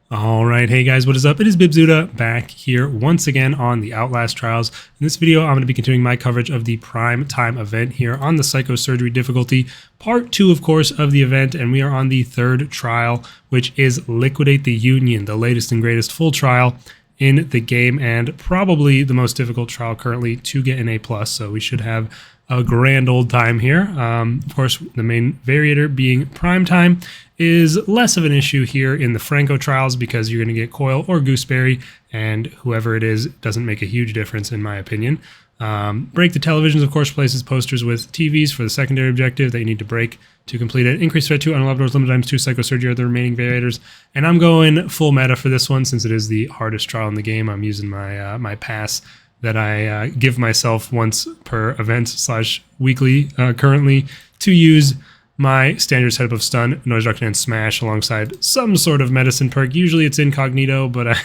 All right, hey guys, what is up? It is Bibzuda back here once again on the Outlast Trials. In this video, I'm going to be continuing my coverage of the prime time event here on the psychosurgery difficulty, part 2, of course, of the event, and we are on the third trial, which is Liquidate the Union, the latest and greatest full trial in the game, and probably the most difficult trial currently to get an A+, so we should have a grand old time here. Of course, the main variator being prime time is less of an issue here in the Franco trials because you're going to get Coil or Gooseberry, and whoever it is doesn't make a huge difference in my opinion. Break the televisions, of course, places posters with TVs for the secondary objective that you need to break to complete it. Increase threat 2 on 11 doors, limit times 2, psychosurgery are the remaining variators. And I'm going full meta for this one since it is the hardest trial in the game. I'm using my my pass that I give myself once per event / weekly currently to use my standard setup of stun, noise reduction, and smash alongside some sort of medicine perk. Usually it's incognito, but I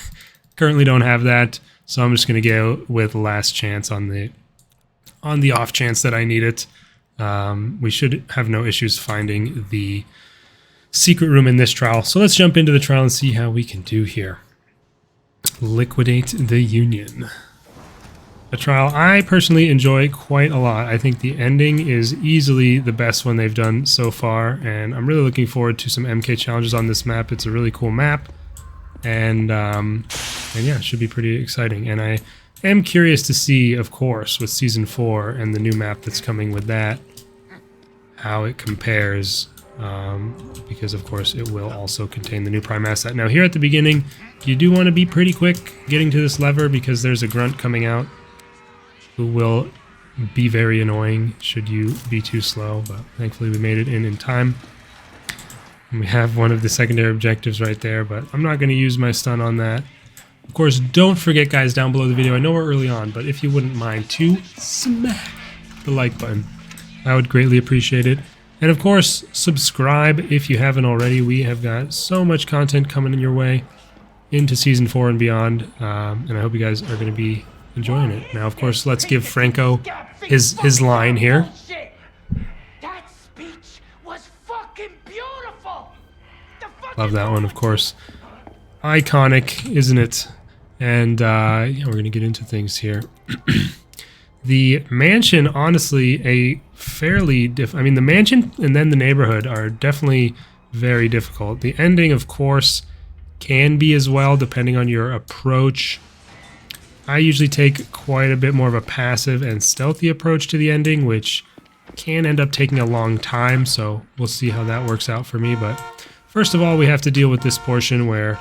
currently don't have that, so I'm just going to go with last chance on the off chance that I need it. We should have no issues finding the secret room in this trial. So let's jump into the trial and see how we can do here. Liquidate the Union. A trial I personally enjoy quite a lot. I think the ending is easily the best one they've done so far, and I'm really looking forward to some MK challenges on this map. It's a really cool map, and yeah, it should be pretty exciting. And I am curious to see, of course, with Season 4 and the new map that's coming with that, how it compares, because of course it will also contain the new Prime asset. Now here at the beginning, you do want to be pretty quick getting to this lever because there's a grunt coming out who will be very annoying should you be too slow, but thankfully we made it in time. And we have one of the secondary objectives right there, but I'm not going to use my stun on that. Of course, don't forget, guys, down below the video, I know we're early on, but if you wouldn't mind to smack the like button, I would greatly appreciate it. And of course, subscribe if you haven't already. We have got so much content coming in your way into Season 4 and beyond, and I hope you guys are going to be enjoying it. Now, of course, let's give Franco his line here. That speech was fucking beautiful. Love that one, of course. Iconic, isn't it? And yeah, we're gonna get into things here. The mansion, honestly, a fairly I mean, the mansion and then the neighborhood are definitely very difficult. The ending, of course, can be as well, depending on your approach. I usually take quite a bit more of a passive and stealthy approach to the ending, which can end up taking a long time, so we'll see how that works out for me. But first of all, we have to deal with this portion where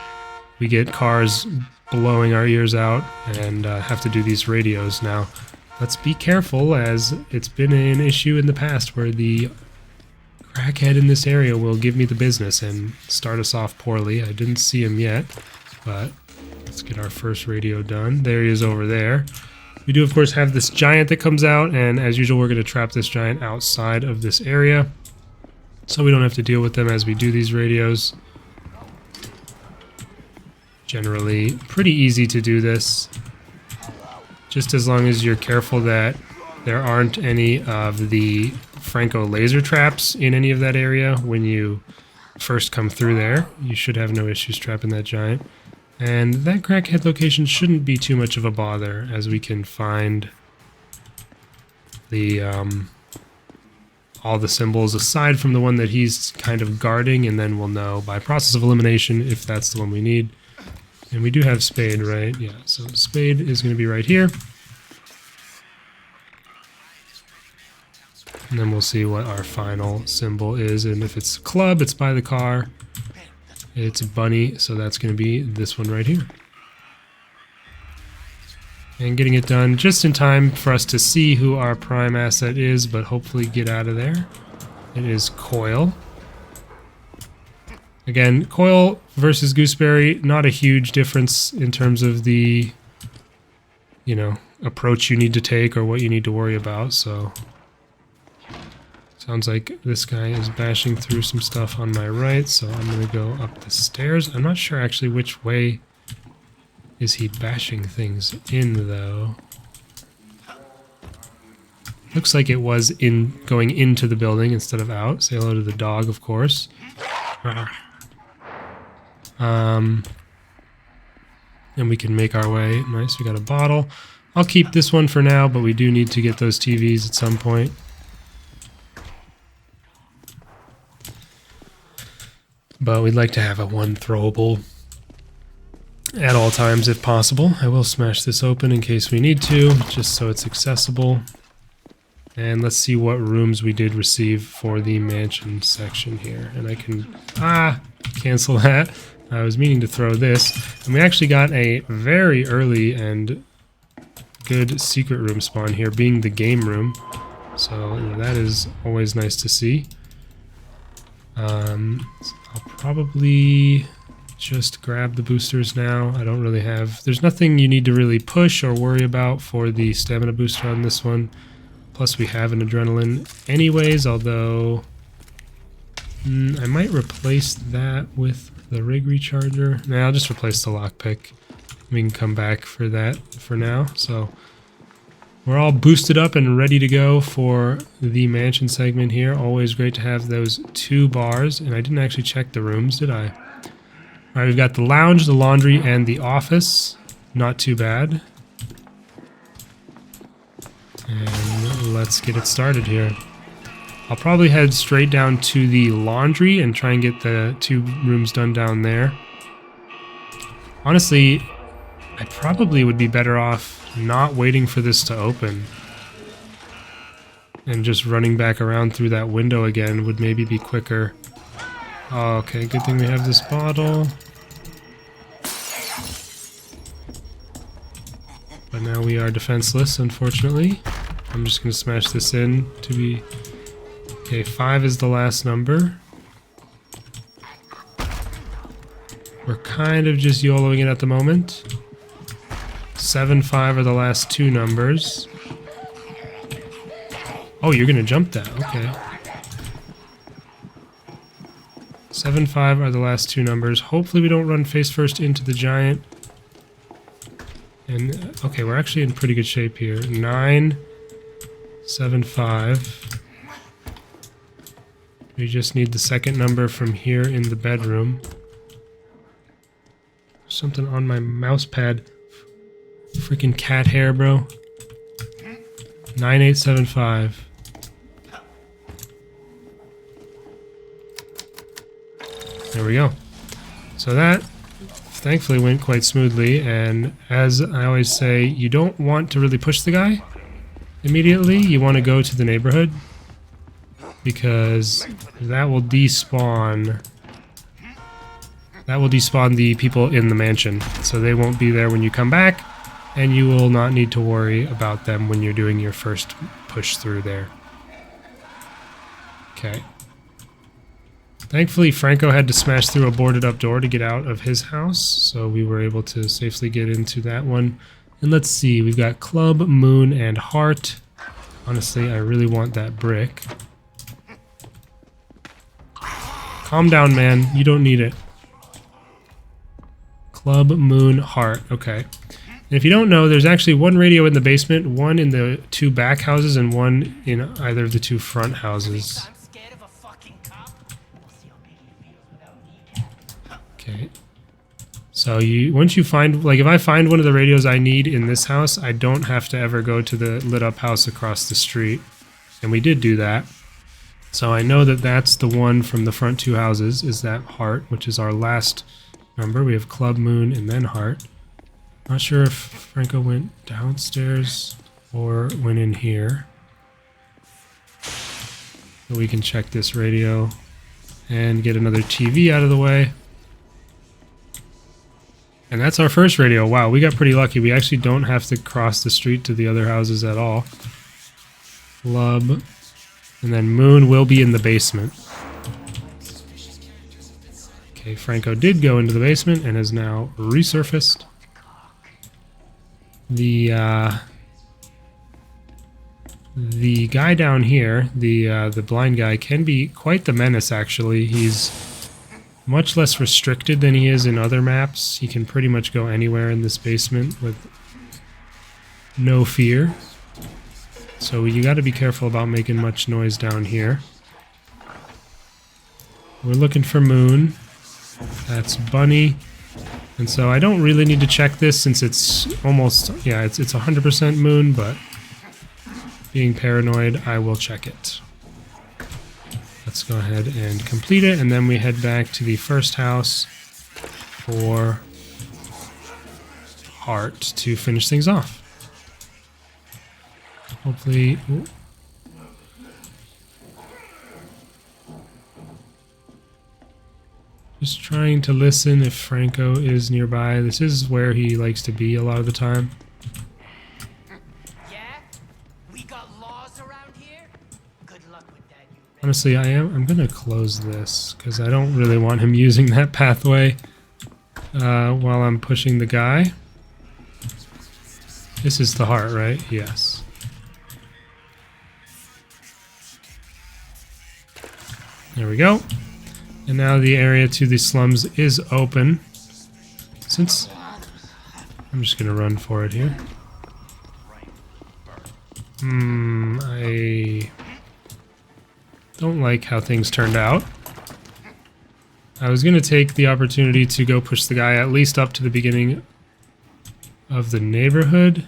we get cars blowing our ears out and have to do these radios. Now, let's be careful, as it's been an issue in the past where the crackhead in this area will give me the business and start us off poorly. I didn't see him yet, but let's get our first radio done. There he is over there. We do, of course, have this giant that comes out, and as usual, we're going to trap this giant outside of this area so we don't have to deal with them as we do these radios. Generally, pretty easy to do this, just as long as you're careful that there aren't any of the Franco laser traps in any of that area when you first come through there. You should have no issues trapping that giant. And that crackhead location shouldn't be too much of a bother, as we can find the all the symbols aside from the one that he's kind of guarding, and then we'll know by process of elimination if that's the one we need. And we do have Spade, right? Yeah, so Spade is going to be right here. And then we'll see what our final symbol is, and if it's club, it's by the car. It's a bunny, so that's going to be this one right here. And getting it done just in time for us to see who our prime asset is, but hopefully get out of there. It is Coil. Again, Coil versus Gooseberry, not a huge difference in terms of the, you know, approach you need to take or what you need to worry about, so sounds like this guy is bashing through some stuff on my right, so I'm going to go up the stairs. I'm not sure actually which way is he bashing things in, though. Looks like it was going into the building instead of out. Say hello to the dog, of course. And we can make our way. Nice, we got a bottle. I'll keep this one for now, but we do need to get those TVs at some point. But we'd like to have a one throwable at all times if possible. I will smash this open in case we need to, just so it's accessible. And let's see what rooms we did receive for the mansion section here. And I can, cancel that. I was meaning to throw this. And we actually got a very early and good secret room spawn here, being the game room. So that is always nice to see. I'll probably just grab the boosters now. I don't really have... There's nothing you need to really push or worry about for the stamina booster on this one. Plus we have an adrenaline anyways, although... I might replace that with the rig recharger. Nah, I'll just replace the lockpick. We can come back for that for now. So we're all boosted up and ready to go for the mansion segment here. Always great to have those 2 bars. And I didn't actually check the rooms, did I? Alright, we've got the lounge, the laundry, and the office. Not too bad. And let's get it started here. I'll probably head straight down to the laundry and try and get the 2 rooms done down there. Honestly, I probably would be better off not waiting for this to open. And just running back around through that window again would maybe be quicker. Oh, okay, good thing we have this bottle. But now we are defenseless, unfortunately. I'm just going to smash this in to be... Okay, 5 is the last number. We're kind of just YOLOing it at the moment. 7, 5 are the last 2 numbers. Oh, you're going to jump that. Okay. 7, 5 are the last 2 numbers. Hopefully we don't run face first into the giant. And, okay, we're actually in pretty good shape here. 9, 7, 5. We just need the second number from here in the bedroom. Something on my mouse pad. Freaking cat hair, bro. 9875. There we go. So that thankfully went quite smoothly, and as I always say, you don't want to really push the guy immediately. You want to go to the neighborhood, because that will despawn the people in the mansion, so they won't be there when you come back, and you will not need to worry about them when you're doing your first push through there. Okay. Thankfully, Franco had to smash through a boarded up door to get out of his house, so we were able to safely get into that one. And let's see, we've got Club, Moon, and Heart. Honestly, I really want that brick. Calm down, man. You don't need it. Club, Moon, Heart. Okay. And if you don't know, there's actually 1 radio in the basement, 1 in the 2 back houses, and 1 in either of the 2 front houses. Okay. So once you find, like if I find one of the radios I need in this house, I don't have to ever go to the lit up house across the street. And we did do that. So I know that that's the one from the front 2 houses, is that Heart, which is our last number. We have Club, Moon, and then Heart. Not sure if Franco went downstairs or went in here. But we can check this radio and get another TV out of the way. And that's our first radio. Wow, we got pretty lucky. We actually don't have to cross the street to the other houses at all. Club. And then Moon will be in the basement. Okay, Franco did go into the basement and has now resurfaced. The guy down here, the blind guy, can be quite the menace, actually. He's much less restricted than he is in other maps. He can pretty much go anywhere in this basement with no fear. So you got to be careful about making much noise down here. We're looking for Moon. That's Bunny. And so I don't really need to check this since it's almost, yeah, it's 100% moon, but being paranoid, I will check it. Let's go ahead and complete it, and then we head back to the first house for heart to finish things off. Hopefully... Ooh. Just trying to listen if Franco is nearby. This is where he likes to be a lot of the time. Yeah? We got laws around here? Good luck with that, you Honestly, I'm gonna close this because I don't really want him using that pathway while I'm pushing the guy. This is the heart, right? Yes. There we go. And now the area to the slums is open. Since I'm just gonna run for it here. I don't like how things turned out. I was gonna take the opportunity to go push the guy at least up to the beginning of the neighborhood.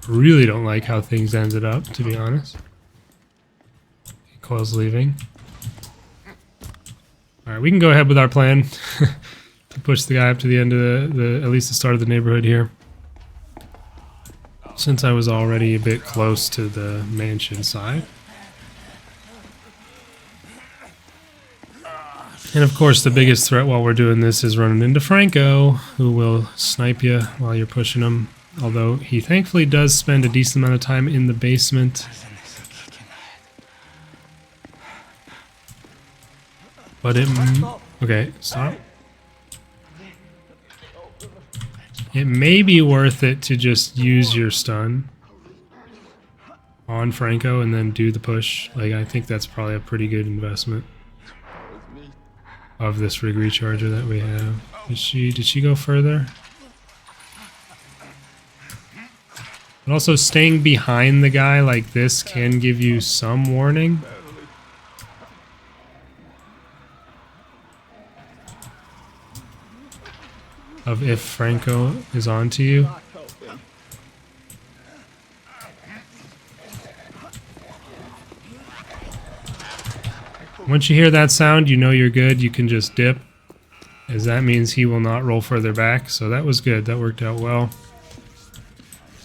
Really don't like how things ended up, to be honest. Coil's leaving. Alright, we can go ahead with our plan to push the guy up to the end of at least the start of the neighborhood here. Since I was already a bit close to the mansion side. And of course the biggest threat while we're doing this is running into Franco, who will snipe you while you're pushing him. Although he thankfully does spend a decent amount of time in the basement. But it... Okay, stop. It may be worth it to just use your stun on Franco and then do the push. Like, I think that's probably a pretty good investment of this rig recharger that we have. Did she go further? But also staying behind the guy like this can give you some warning. Of if Franco is onto you. Once you hear that sound, you know you're good. You can just dip, as that means he will not roll further back. So that was good. That worked out well.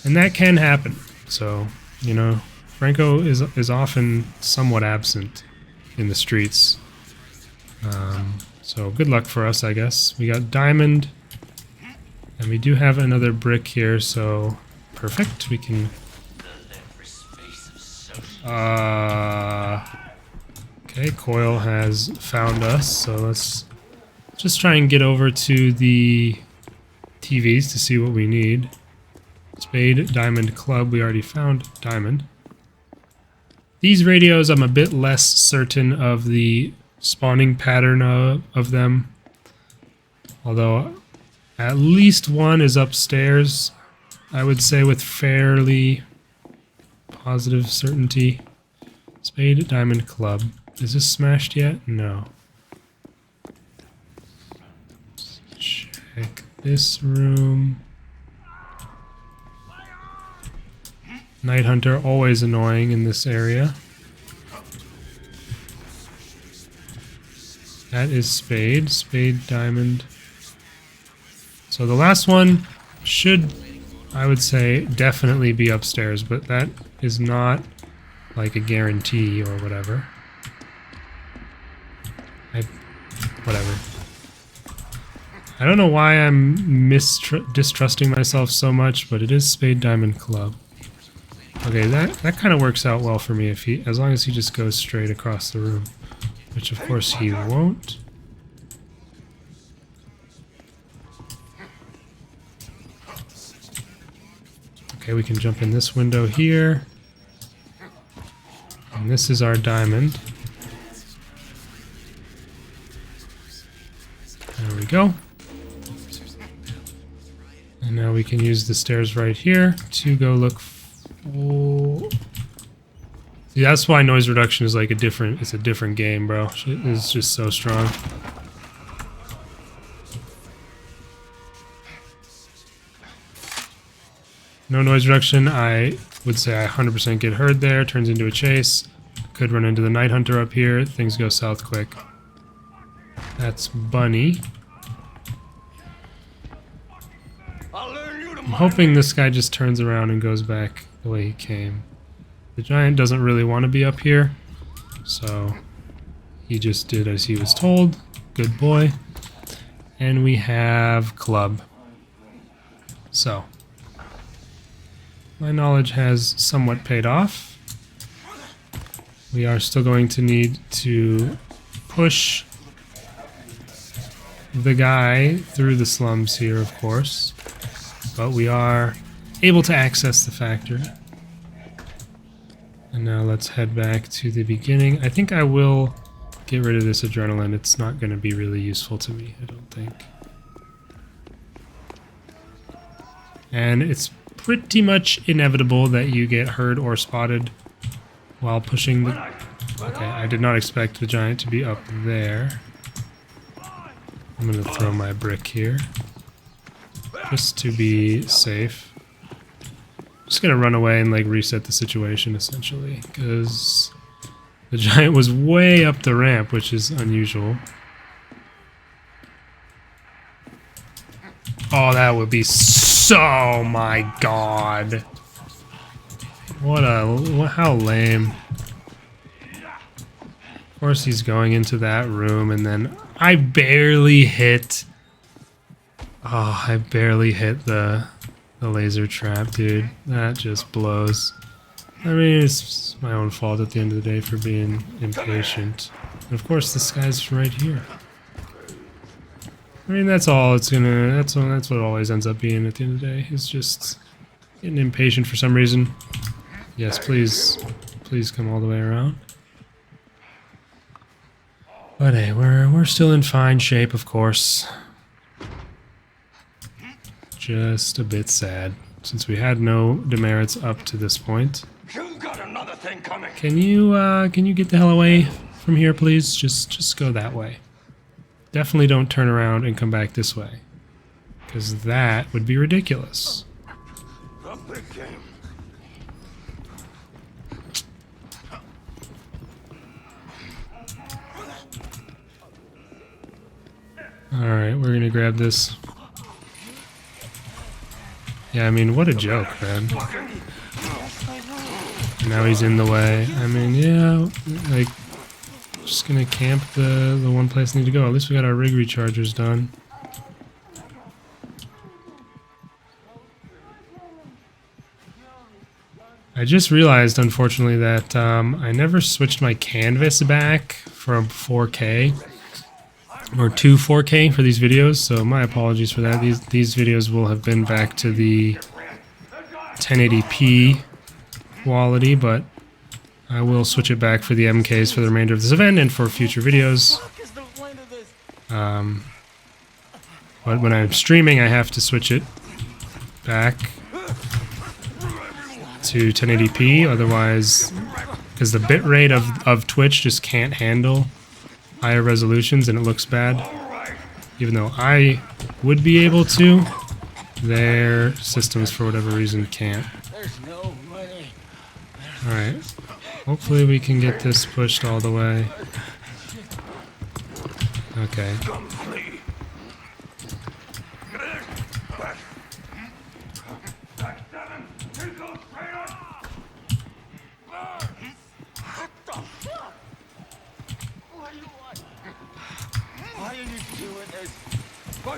And that can happen. So, you know, Franco is often somewhat absent in the streets. So good luck for us, I guess. We got diamond. And we do have another brick here, so perfect. We can... Okay, Coil has found us, so let's just try and get over to the TVs to see what we need. Spade, diamond, club. We already found diamond. These radios, I'm a bit less certain of the spawning pattern of them. Although at least one is upstairs, I would say with fairly positive certainty. Spade, diamond, club. Is this smashed yet? No. Let's check this room. Night Hunter, always annoying in this area. That is spade. Spade, diamond. So the last one should, I would say, definitely be upstairs, but that is not like a guarantee or whatever. Whatever. I don't know why I'm distrusting myself so much, but it is spade, diamond, club. Okay, that kind of works out well for me if he, as long as he just goes straight across the room, which of course he won't. Okay, we can jump in this window here, and this is our diamond. There we go. And now we can use the stairs right here to go look for... See, that's why noise reduction is like it's a different game, bro. It's just so strong. No noise reduction, I would say I 100% get heard there. Turns into a chase. Could run into the Night Hunter up here. Things go south quick. That's Bunny. I'm hoping this guy just turns around and goes back the way he came. The giant doesn't really want to be up here, so he just did as he was told. Good boy. And we have Club. So, my knowledge has somewhat paid off. We are still going to need to push the guy through the slums here, of course. But we are able to access the factory. And now let's head back to the beginning. I think I will get rid of this adrenaline. It's not going to be really useful to me, I don't think. And it's pretty much inevitable that you get heard or spotted while pushing the... Okay, I did not expect the giant to be up there. I'm going to throw my brick here, just to be safe. Just gonna run away and like reset the situation essentially, because the giant was way up the ramp, which is unusual. Oh, that would be so... Oh my god. How lame. Of course he's going into that room, and then I barely hit... Oh, I barely hit the laser trap, dude. That just blows. I mean, it's my own fault at the end of the day for being impatient. And of course, this guy's right here. I mean, that's all it's gonna... That's what it always ends up being at the end of the day. It's just getting impatient for some reason. Yes, please come all the way around. But hey, we're still in fine shape, of course. Just a bit sad, since we had no demerits up to this point. You got another thing coming. Can you get the hell away from here, please? Just go that way. Definitely don't turn around and come back this way, because that would be ridiculous. The big game. Alright, we're gonna grab this. Yeah, I mean, what a joke, man. Now he's in the way. I mean, yeah, like, just gonna camp the one place I need to go. At least we got our rig rechargers done. I just realized, unfortunately, that I never switched my canvas back from 4K or to 4K for these videos, so my apologies for that. These videos will have been back to the 1080p quality, but I will switch it back for the MKs for the remainder of this event and for future videos. But when I'm streaming, I have to switch it back to 1080p, otherwise, because the bitrate of Twitch just can't handle higher resolutions and it looks bad. Even though I would be able to, their systems for whatever reason can't. Alright, hopefully we can get this pushed all the way. Okay.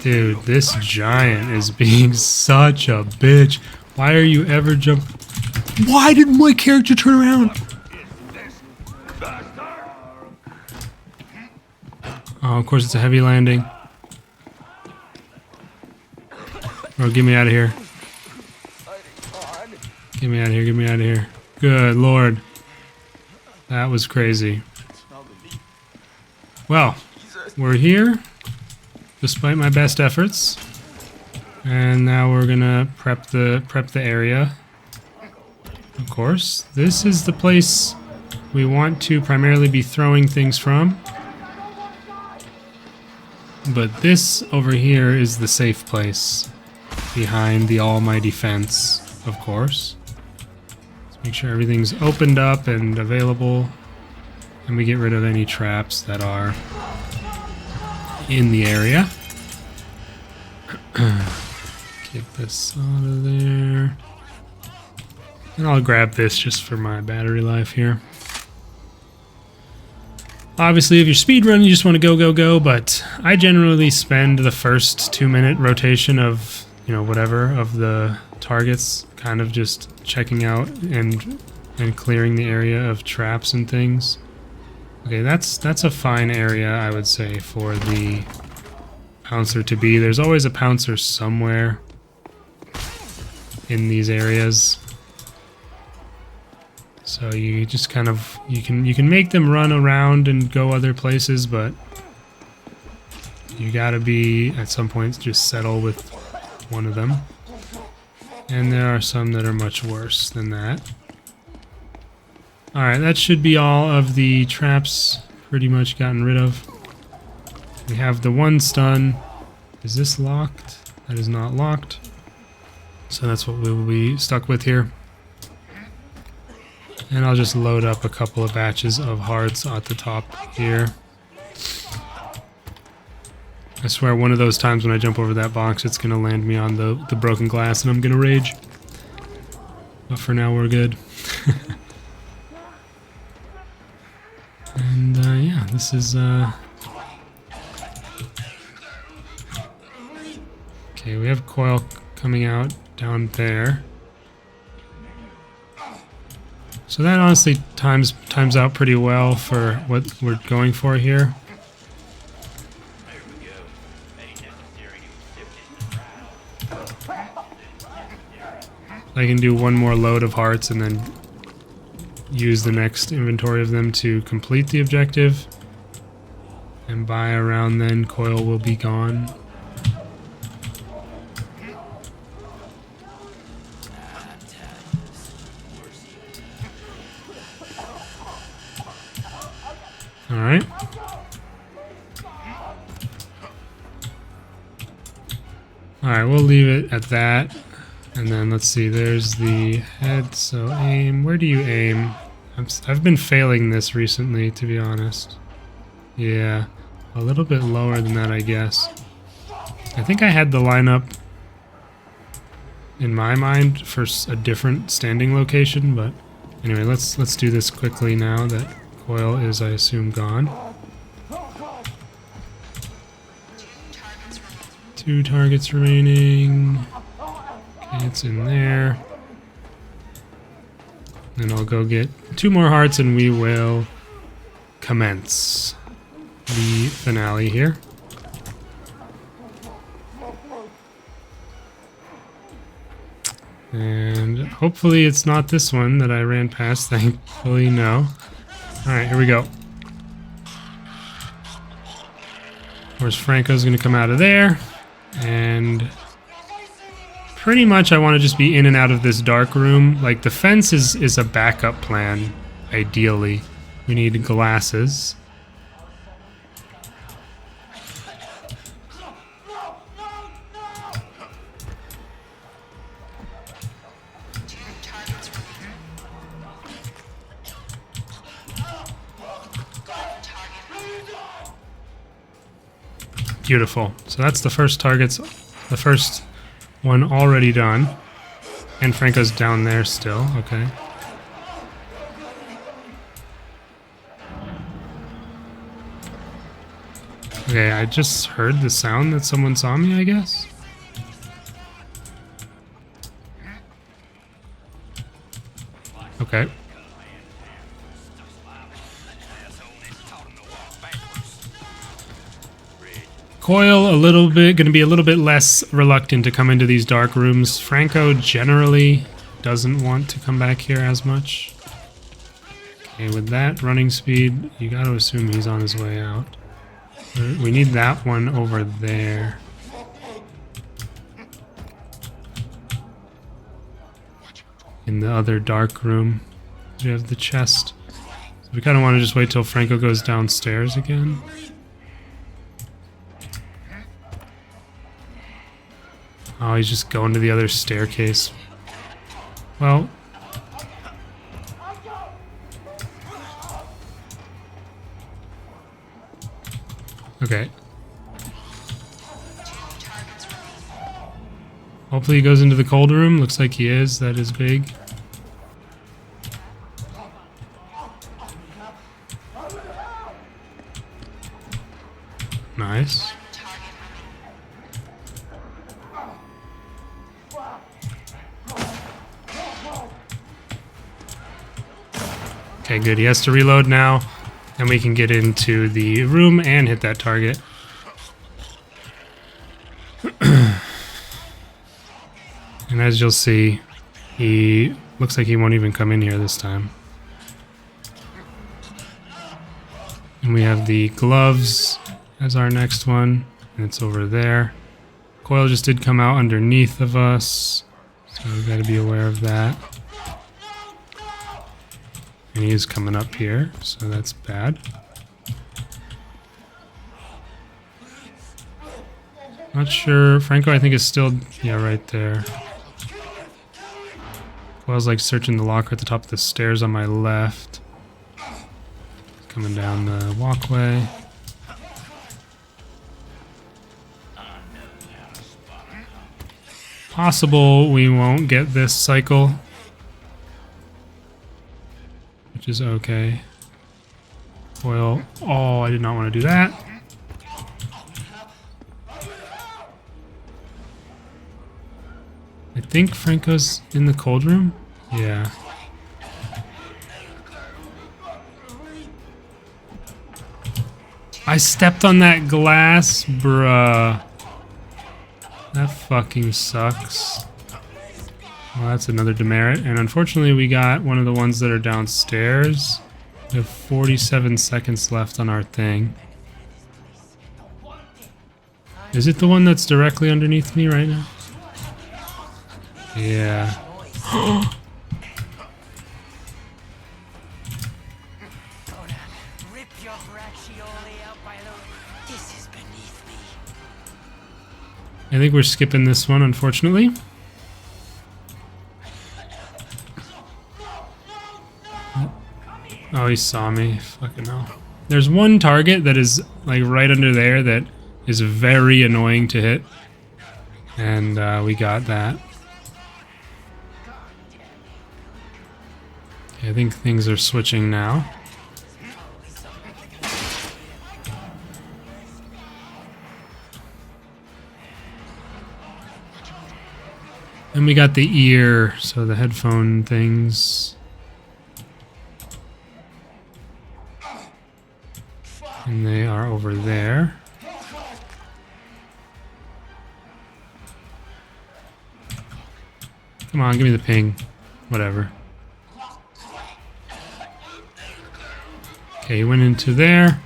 Dude, this giant is being such a bitch. Why are you ever jump? Why didn't my character turn around? Oh, of course it's a heavy landing. Oh, get me out of here. Get me out of here, get me out of here. Good lord. That was crazy. Well, we're here, despite my best efforts. And now we're gonna prep the area. Of course, this is the place we want to primarily be throwing things from. But this over here is the safe place, behind the almighty fence, of course. Let's make sure everything's opened up and available, and we get rid of any traps that are in the area. Get this out of there. And I'll grab this just for my battery life here. Obviously, if you're speedrunning, you just want to go, go, go, but I generally spend the first 2-minute rotation of, you know, whatever, of the targets, kind of just checking out and clearing the area of traps and things. Okay, that's a fine area, I would say, for the pouncer to be. There's always a pouncer somewhere in these areas. So you just kind of, you can make them run around and go other places, but you gotta be, at some point, just settle with one of them. And there are some that are much worse than that. Alright, that should be all of the traps pretty much gotten rid of. We have the one stun. Is this locked? That is not locked. So that's what we will be stuck with here. And I'll just load up a couple of batches of hearts at the top here. I swear one of those times when I jump over that box, it's going to land me on the broken glass and I'm going to rage. But for now, we're good. And yeah, this is... Okay, we have coil coming out down there. So that honestly times out pretty well for what we're going for here. I can do one more load of hearts and then use the next inventory of them to complete the objective. And by around then, coil will be gone. Alright. Alright, we'll leave it at that. And then let's see, there's the head, so aim. Where do you aim? I've been failing this recently, to be honest. Yeah, a little bit lower than that, I guess. I think I had the lineup in my mind for a different standing location, but anyway, let's do this quickly now that coil is, I assume, gone. 2 targets remaining. Okay, it's in there. And I'll go get 2 more hearts and we will commence the finale here. And hopefully it's not this one that I ran past. Thankfully, no. Alright, here we go. Of course, Franco's going to come out of there. And pretty much I want to just be in and out of this dark room. Like, the fence is a backup plan, ideally. We need glasses. Beautiful. So that's the first targets, the first one already done. And Franco's down there still, okay. Okay, I just heard the sound that someone saw me, I guess. Okay. Coil going to be a little bit less reluctant to come into these dark rooms. Franco generally doesn't want to come back here as much. Okay, with that running speed, you got to assume he's on his way out. We need that one over there. In the other dark room. We have the chest. We kind of want to just wait till Franco goes downstairs again. Oh, he's just going to the other staircase. Well. Okay. Hopefully he goes into the cold room. Looks like he is. That is big. Nice. Okay, good. He has to reload now, and we can get into the room and hit that target. And as you'll see, he looks like he won't even come in here this time. And we have the gloves as our next one, and it's over there. Coil just did come out underneath of us, so we've got to be aware of that. And he is coming up here, so that's bad. Not sure. Franco, I think, is still... yeah, right there. Coil's like searching the locker at the top of the stairs on my left. Coming down the walkway. Possible we won't get this cycle, which is okay. Well, oh, I did not want to do that. I think Franco's in the cold room. Yeah. I stepped on that glass, bruh. That fucking sucks. Well, that's another demerit. And unfortunately, we got one of the ones that are downstairs. We have 47 seconds left on our thing. Is it the one that's directly underneath me right now? Yeah. I think we're skipping this one, unfortunately. Oh, he saw me. Fucking hell. There's one target that is like right under there that is very annoying to hit. And we got that. Okay, I think things are switching now. And we got the ear, so the headphone things. And they are over there. Come on, give me the ping. Whatever. Okay, he went into there.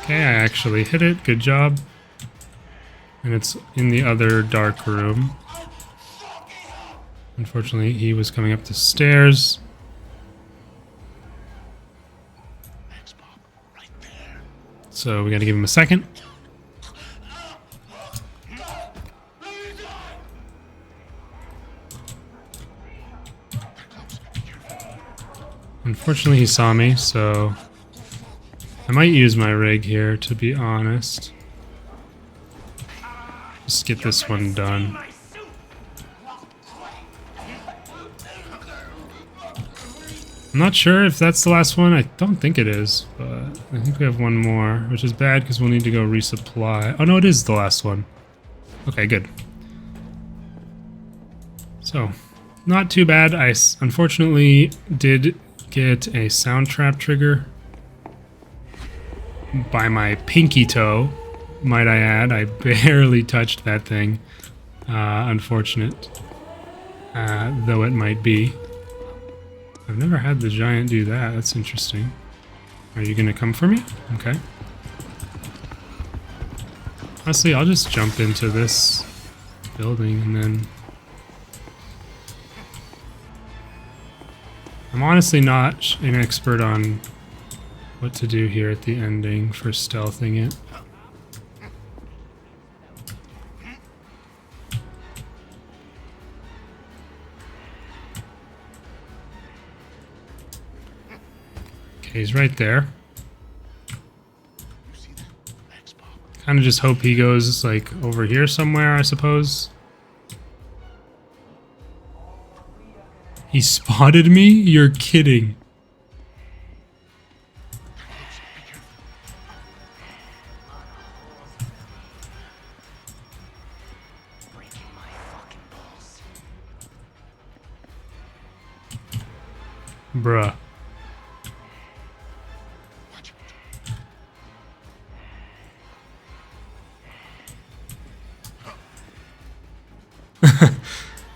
Okay, I actually hit it. Good job. And it's in the other dark room. Unfortunately, he was coming up the stairs. So we gotta give him a second. Unfortunately, he saw me, so I might use my rig here, to be honest. Just get this one done. I'm not sure if that's the last one. I don't think it is, but I think we have one more, which is bad because we'll need to go resupply. Oh no, it is the last one. Okay, good. So, not too bad. I unfortunately did get a sound trap trigger by my pinky toe, might I add. I barely touched that thing. Unfortunate, though it might be. I've never had the giant do that. That's interesting. Are you gonna come for me? Okay. Honestly, I'll just jump into this building and then... I'm honestly not an expert on what to do here at the ending for stealthing it. Okay, he's right there. Kind of just hope he goes, like, over here somewhere, I suppose. He spotted me? You're kidding. Breaking my fucking balls. Bruh.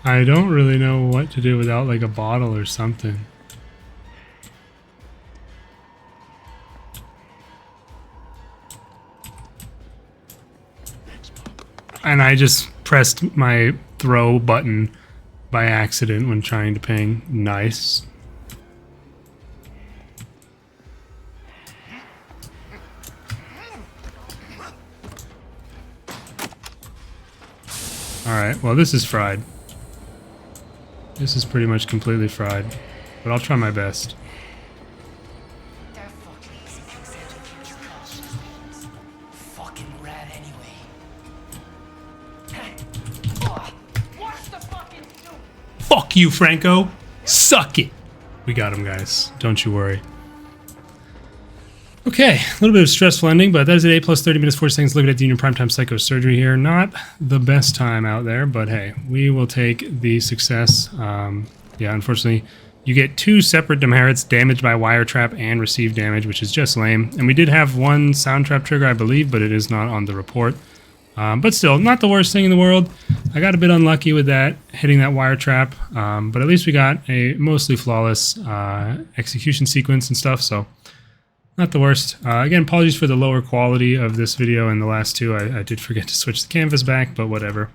I don't really know what to do without like a bottle or something. And I just pressed my throw button by accident when trying to ping. Nice. Alright, well this is fried. This is pretty much completely fried, but I'll try my best. They're fucking easy compared to future cops. Fucking rad anyway. What's the fucking do? Fuck you, Franco! Suck it! We got him, guys. Don't you worry. Okay, a little bit of stressful ending, but that is at 8 plus 30 minutes 40 seconds. Liquidate the Union Primetime Psychosurgery here. Not the best time out there, but hey, we will take the success. Yeah, unfortunately, you get 2 separate demerits, damaged by wire trap and received damage, which is just lame. And we did have 1 sound trap trigger, I believe, but it is not on the report. But still, not the worst thing in the world. I got a bit unlucky with that, hitting that wire trap, but at least we got a mostly flawless execution sequence and stuff, so... Not the worst. Again, apologies for the lower quality of this video and the last 2. I did forget to switch the canvas back, but whatever.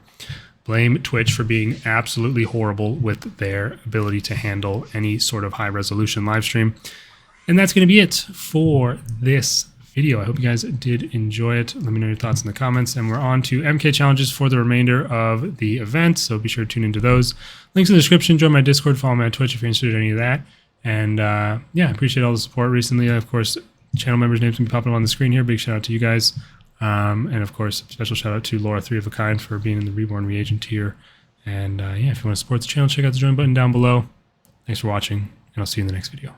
Blame Twitch for being absolutely horrible with their ability to handle any sort of high-resolution live stream. And that's going to be it for this video. I hope you guys did enjoy it. Let me know your thoughts in the comments. And we're on to MK challenges for the remainder of the event, so be sure to tune into those. Links in the description. Join my Discord. Follow me on Twitch if you're interested in any of that. And yeah, I appreciate all the support recently. Of course, channel members' names can be popping up on the screen here. Big shout out to you guys. And of course, special shout out to Laura 3 of a Kind for being in the Reborn Reagent tier. And yeah, if you want to support the channel, check out the join button down below. Thanks for watching, and I'll see you in the next video.